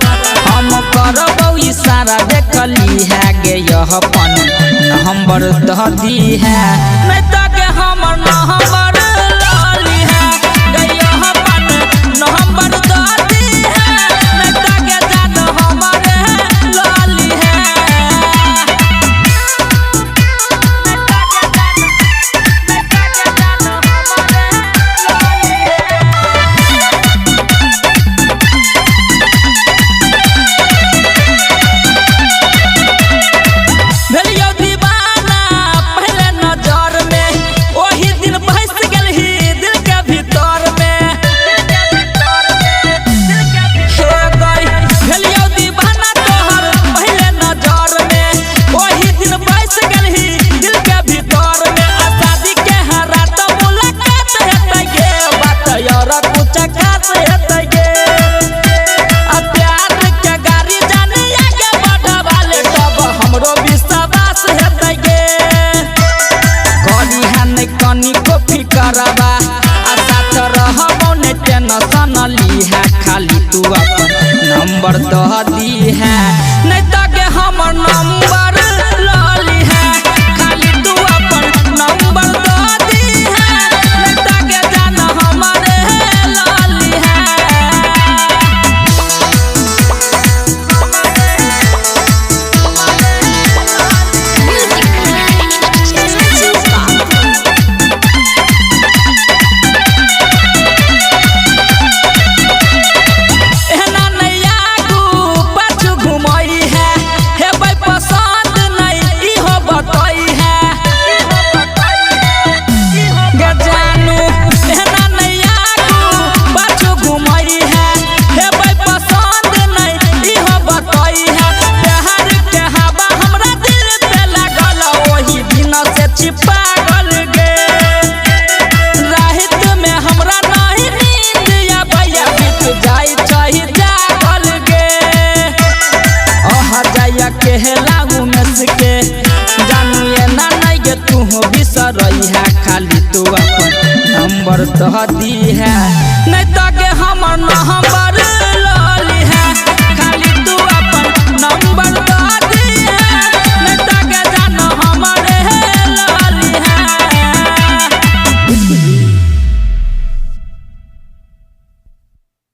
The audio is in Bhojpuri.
हम करबौ इशारा देखली है गे यह पन नंबर दह दी है नहीं तो के हमर नंबर लाली है गे यह पन नंबर दह दी है नहीं तो के जान हमरे लाली है करबा आ साथ रहबो ने टेंशन ली है खाली तू अपन नंबर दह दी है नहीं तो के हमर नंबर लाली है खाली तू अपन नंबर दह दी है नहीं तो के जान हमरे लाली है तू बिसरई है खाली तू अपन नंबर दह दी है नहीं तो के हमर नंबर